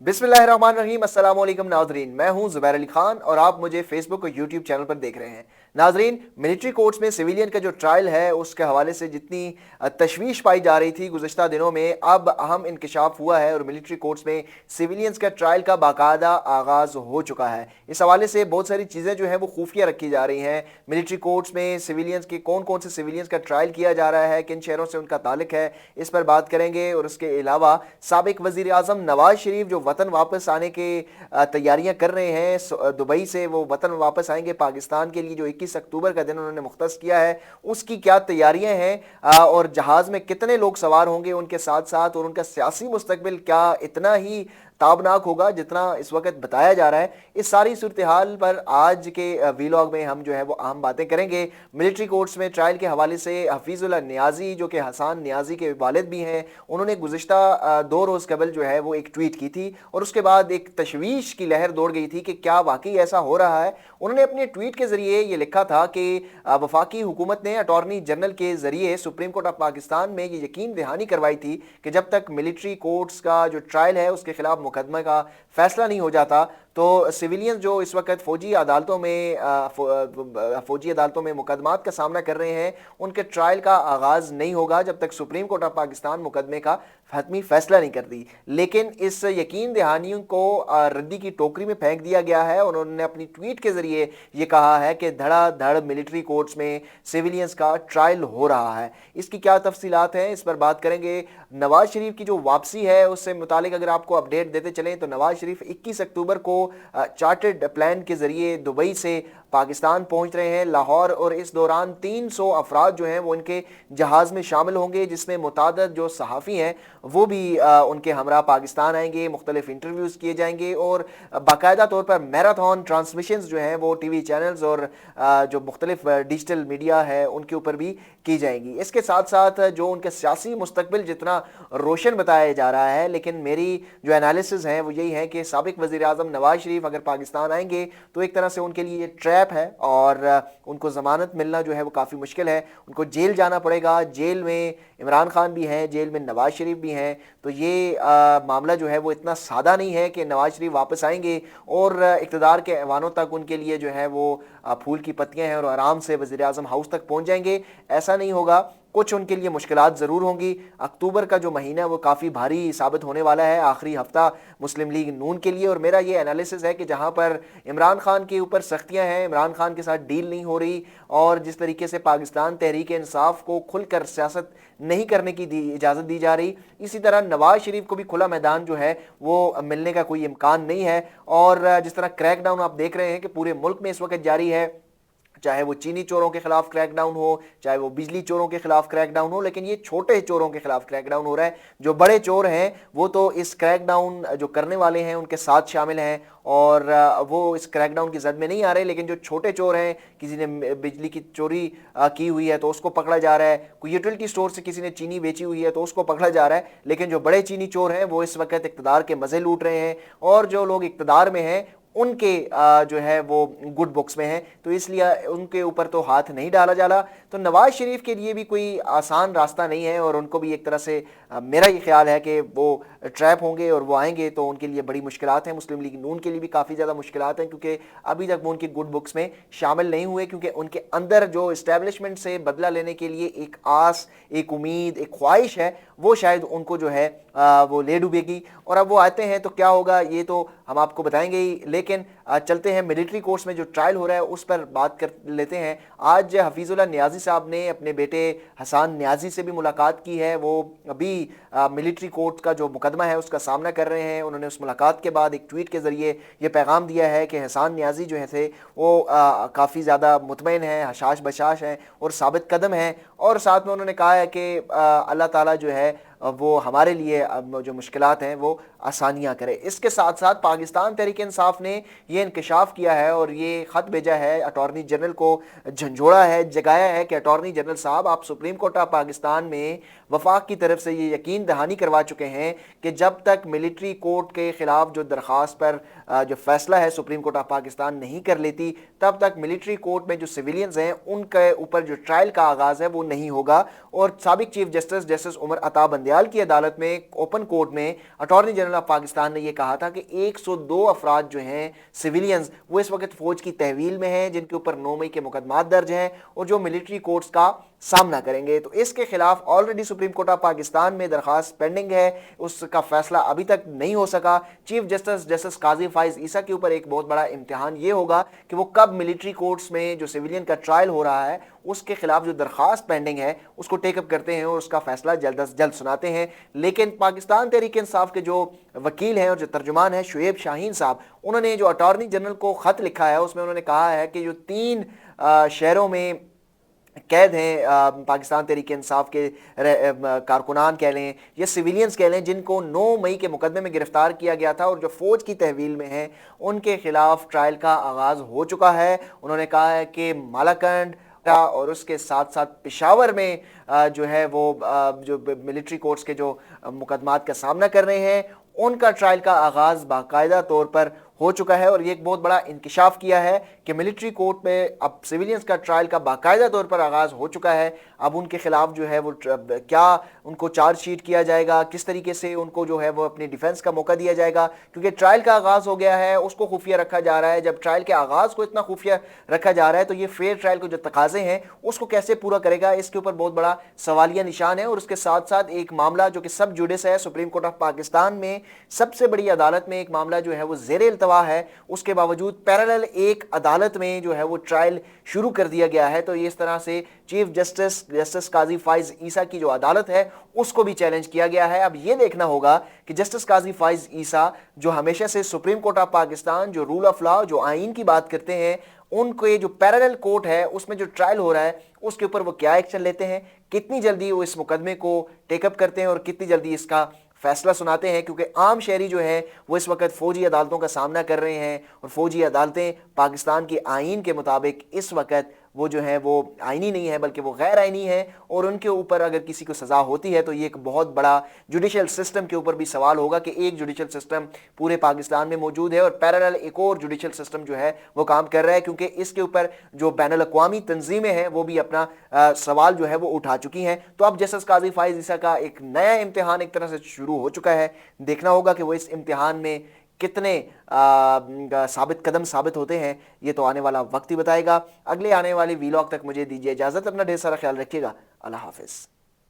बिस्मिल्लाहिर्रहमानिर्रहीम। अस्सलाम वालेकुम नाज़रीन, मैं हूं ज़ुबैर अली खान और आप मुझे फेसबुक और यूट्यूब चैनल पर देख रहे हैं। नाज़रीन, मिलिट्री कोर्ट्स में सिविलियन का जो ट्रायल है उसके हवाले से जितनी तशवीश पाई जा रही थी गुज़िश्ता दिनों में, अब अहम इंकशाफ हुआ है और मिलिट्री कोर्ट्स में सिविलियंस का ट्रायल का बाकायदा आगाज़ हो चुका है। इस हवाले से बहुत सारी चीज़ें जो हैं वो खुफिया रखी जा रही हैं। मिलिट्री कोर्ट्स में सिविलियंस के कौन कौन से सिविलियंस का ट्रायल किया जा रहा है, किन शहरों से उनका ताल्लुक है, इस पर बात करेंगे। और उसके अलावा साबिक वज़ीर आज़म नवाज शरीफ जो वतन वापस आने के तैयारियां कर रहे हैं, दुबई से वो वतन वापस आएंगे पाकिस्तान के लिए, जो 21 अक्टूबर का दिन उन्होंने मुख्तस किया है, उसकी क्या तैयारियां हैं और जहाज़ में कितने लोग सवार होंगे उनके साथ साथ, और उनका सियासी मुस्तकबिल क्या इतना ही ताबनाक होगा जितना इस वक्त बताया जा रहा है। इस सारी सूरत हाल पर आज के वीलॉग में हम जो है वो अहम बातें करेंगे। मिलिट्री कोर्ट्स में ट्रायल के हवाले से हफीजुल्लाह नियाजी जो कि हसन नियाजी के वालिद भी हैं, उन्होंने गुज़िश्ता 2 रोज़ कबल जो है वो एक ट्वीट की थी और उसके बाद एक तशवीश की लहर दौड़ गई थी कि क्या वाकई ऐसा हो रहा है। उन्होंने अपने ट्वीट के ज़रिए ये लिखा था कि वफाकी हुकूमत ने अटॉर्नी जनरल के ज़रिए सुप्रीम कोर्ट ऑफ पाकिस्तान में ये यकीन दहानी करवाई थी कि जब तक मिलिट्री कोर्ट्स का जो ट्रायल है उसके खिलाफ मुकदमे का फैसला नहीं हो जाता तो सिविलियंस जो इस वक्त फौजी अदालतों में मुकदमात का सामना कर रहे हैं, उनके ट्रायल का आगाज़ नहीं होगा जब तक सुप्रीम कोर्ट ऑफ पाकिस्तान मुकदमे का हतमी फैसला नहीं करती। लेकिन इस यकीन दहानियों को रद्दी की टोकरी में फेंक दिया गया है। उन्होंने अपनी ट्वीट के ज़रिए ये कहा है कि धड़ाधड़ मिलिट्री कोर्ट्स में सिविलियंस का ट्रायल हो रहा है। इसकी क्या तफसीलात हैं, इस पर बात करेंगे। नवाज शरीफ की जो वापसी है उससे मुतालिक अगर आपको अपडेट देते चलें तो नवाज शरीफ 21 अक्टूबर को चार्टर्ड प्लान के ज़रिए दुबई से पाकिस्तान पहुंच रहे हैं, लाहौर, और इस दौरान 300 अफराद जो हैं वो उनके जहाज़ में शामिल होंगे, जिसमें मुतादद जो सहाफ़ी हैं वो भी उनके हमरा पाकिस्तान आएंगे, मुख्तलिफ इंटरव्यूज़ किए जाएंगे और बाकायदा तौर पर मैराथन ट्रांसमिशंस जो हैं वो टीवी चैनल्स और जो मुख्तलिफ डिजिटल मीडिया है उनके ऊपर भी की जाएंगी। इसके साथ साथ जो उनके सियासी मुस्तकबिल जितना रोशन बताया जा रहा है, लेकिन मेरी जो एनालिसिस है वो यही है कि साबिक वज़ीर आज़म नवाज शरीफ अगर पाकिस्तान आएंगे तो एक तरह से उनके लिए ट्रैप है और उनको ज़मानत मिलना जो है वो काफ़ी मुश्किल है। उनको जेल जाना पड़ेगा। जेल में इमरान खान भी हैं, जेल में नवाज शरीफ भी हैं, तो ये मामला जो है वो इतना सादा नहीं है कि नवाज शरीफ वापस आएंगे और इक़्तिदार के ऐवानों तक उनके लिए जो है वो फूल की पत्तियां हैं और आराम से वज़ीर आज़म हाउस तक पहुंच जाएंगे। ऐसा नहीं होगा, कुछ उनके लिए मुश्किलात ज़रूर होंगी। अक्टूबर का जो महीना है वो काफ़ी भारी साबित होने वाला है, आखिरी हफ्ता मुस्लिम लीग नून के लिए। और मेरा ये एनालिसिस है कि जहाँ पर इमरान खान के ऊपर सख्तियाँ हैं, इमरान खान के साथ डील नहीं हो रही और जिस तरीके से पाकिस्तान तहरीक इंसाफ को खुलकर सियासत नहीं करने की इजाज़त दी जा रही, इसी तरह नवाज शरीफ को भी खुला मैदान जो है वो मिलने का कोई इम्कान नहीं है। और जिस तरह क्रैकडाउन आप देख रहे हैं कि पूरे मुल्क में इस वक्त जारी है, चाहे वो चीनी चोरों के खिलाफ क्रैकडाउन हो, चाहे वो बिजली चोरों के खिलाफ क्रैकडाउन हो, लेकिन ये छोटे चोरों के खिलाफ क्रैकडाउन हो रहा है। जो बड़े चोर हैं वो तो इस क्रैकडाउन जो करने वाले हैं उनके साथ शामिल हैं और वो इस क्रैकडाउन की जद में नहीं आ रहे, लेकिन जो छोटे चोर हैं, किसी ने बिजली की चोरी की हुई है तो उसको पकड़ा जा रहा है, कोई यूटिलिटी स्टोर से किसी ने चीनी बेची हुई है तो उसको पकड़ा जा रहा है। लेकिन जो बड़े चीनी चोर हैं वो इस वक्त इक़्तिदार के मज़े लूट रहे हैं और जो लोग इक़्तिदार में हैं उनके जो है वो गुड बुक्स में है, तो इसलिए उनके ऊपर तो हाथ नहीं डाला जाला। तो नवाज शरीफ के लिए भी कोई आसान रास्ता नहीं है और उनको भी एक तरह से मेरा ये ख्याल है कि वो ट्रैप होंगे और वो आएंगे तो उनके लिए बड़ी मुश्किलात हैं। मुस्लिम लीग नून के लिए भी काफ़ी ज़्यादा मुश्किलात हैं क्योंकि अभी तक वो उनकी गुड बुक्स में शामिल नहीं हुए, क्योंकि उनके अंदर जो इस्टेब्लिशमेंट से बदला लेने के लिए एक आस, एक उम्मीद, एक ख्वाहिश है, वो शायद उनको जो है वो ले डूबेगी। और अब वो आते हैं तो क्या होगा ये तो हम आपको बताएंगे ही, लेकिन चलते हैं मिलिट्री कोर्स में जो ट्रायल हो रहा है उस पर बात कर लेते हैं। आज हफीजुल्लाह नियाजी साहब ने अपने बेटे हसन नियाजी से भी मुलाकात की है। वो अभी मिलिट्री कोर्ट का जो मुकदमा है उसका सामना कर रहे हैं। उन्होंने उस मुलाकात के बाद एक ट्वीट के ज़रिए ये पैगाम दिया है कि हसन नियाजी जो है थे वो काफ़ी ज़्यादा मुतमईन हैं, हशाश बशाश हैं और साबित कदम हैं, और साथ में उन्होंने कहा है कि अल्लाह ताला जो है वो हमारे लिए जो मुश्किलात हैं वो आसानियाँ करे। इसके साथ साथ पाकिस्तान तहरीक इंसाफ ने ये इंकशाफ किया है और ये ख़त भेजा है अटॉर्नी जनरल को, झंझोड़ा है, जगाया है कि अटॉर्नी जनरल साहब आप सुप्रीम कोर्ट ऑफ पाकिस्तान में वफाक की तरफ से ये यकीन दहानी करवा चुके हैं कि जब तक मिलिट्री कोर्ट के ख़िलाफ़ जो दरख्वास्त पर जो फैसला है सुप्रीम कोर्ट ऑफ पाकिस्तान नहीं कर लेती, तब तक मिलिट्री कोर्ट में जो सिविलियंस हैं उनके ऊपर जो ट्रायल का आगाज़ है वो नहीं होगा। और साबिक चीफ जस्टिस उमर अता बंदियाल बंदियाल की अदालत में, ओपन कोर्ट में अटॉर्नी जनरल ऑफ पाकिस्तान ने यह कहा था कि 102 अफराद जो हैं सिविलियंस, वो इस वक्त फौज की तहवील में हैं, जिनके ऊपर 9 मई के मुकदमात दर्ज हैं और जो मिलिट्री कोर्ट्स का सामना करेंगे। तो इसके खिलाफ already supreme court of Pakistan में दरखास्त पेंडिंग है, उसका फैसला अभी तक नहीं हो सका। चीफ जस्टिस काजी फाइज ईसा के ऊपर एक बहुत बड़ा इम्तिहान ये होगा कि वो कब मिलिट्री कोर्ट्स में जो सिविलियन का ट्रायल हो रहा है उसके खिलाफ जो दरखास्त पेंडिंग है उसको टेकअप करते हैं और उसका फैसला जल्द अज जल्द सुनाते हैं। लेकिन पाकिस्तान तहरीक इंसाफ के जो वकील हैं और जो तर्जुमान है शुएब शाहीन साहब, उन्होंने जो अटॉर्नी जनरल को खत लिखा है उसमें उन्होंने कहा है कि जो 3 शहरों में कैद हैं पाकिस्तान तहरीक इंसाफ के कारकुनान कह लें या सिविलियंस कह लें, जिनको 9 मई के मुकदमे में गिरफ्तार किया गया था और जो फौज की तहवील में हैं, उनके खिलाफ ट्रायल का आगाज़ हो चुका है। उन्होंने कहा है कि मालाकंड और उसके साथ साथ पेशावर में जो है वो जो मिलिट्री कोर्ट्स के जो मुकदमात का सामना कर रहे हैं उनका ट्रायल का आगाज़ बाकायदा तौर पर हो चुका है। और ये एक बहुत बड़ा इंकिशाफ किया है कि मिलिट्री कोर्ट में अब सिविलियंस का ट्रायल का बाकायदा तौर पर आगाज़ हो चुका है। अब उनके खिलाफ जो है वो क्या उनको चार्जशीट किया जाएगा, किस तरीके से उनको जो है वो अपनी डिफेंस का मौका दिया जाएगा, क्योंकि ट्रायल का आगाज़ हो गया है, उसको खुफिया रखा जा रहा है। जब ट्रायल के आगाज़ को इतना खुफिया रखा जा रहा है तो ये फेयर ट्रायल को जो तकाजे हैं उसको कैसे पूरा करेगा, इसके ऊपर बहुत बड़ा सवालिया निशान है। और उसके साथ साथ एक मामला जो कि सब जुडिस है, सुप्रीम कोर्ट ऑफ पाकिस्तान में सबसे बड़ी अदालत में एक मामला जो है वो ज़ेरे इल्तवा है, उसके बावजूद पैरेलल एक अदालत में जो है वो ट्रायल शुरू कर दिया गया है। तो ये इस तरह से चीफ जस्टिस काजी फाइज ईसा की जो अदालत है उसको भी चैलेंज किया गया है। अब ये देखना होगा कि जस्टिस काजी फाइज ईसा जो हमेशा से सुप्रीम कोर्ट ऑफ पाकिस्तान, जो रूल ऑफ लॉ, जो आइन की बात करते हैं, उनको जो पैरेलल कोर्ट है उसमें जो ट्रायल हो रहा है उसके ऊपर वो क्या एक्शन लेते हैं, कितनी जल्दी वो इस मुकदमे को टेकअप करते हैं और कितनी जल्दी इसका फैसला सुनाते हैं। क्योंकि आम शहरी जो है वो इस वक्त फौजी अदालतों का सामना कर रहे हैं और फौजी अदालतें पाकिस्तान के आइन के मुताबिक इस वक्त वो जो है वो आइनी नहीं है बल्कि वो गैर आइनी है। और उनके ऊपर अगर किसी को सज़ा होती है तो ये एक बहुत बड़ा जुडिशल सिस्टम के ऊपर भी सवाल होगा कि एक जुडिशल सिस्टम पूरे पाकिस्तान में मौजूद है और पैरेलल एक और जुडिशल सिस्टम जो है वो काम कर रहा है, क्योंकि इसके ऊपर जो बैनुल अक़वामी तंजीमें हैं वो भी अपना सवाल जो है वो उठा चुकी हैं। तो अब जस्टिस काजी फाइज ईसा का एक नया इम्तिहान एक तरह से शुरू हो चुका है। देखना होगा कि वो इस इम्तिहान में कितने साबित कदम साबित होते हैं, ये तो आने वाला वक्त ही बताएगा। अगले आने वाली वीलॉग तक मुझे दीजिए इजाज़त। अपना ढेर सारा ख्याल रखिएगा। अल्लाह हाफिज़।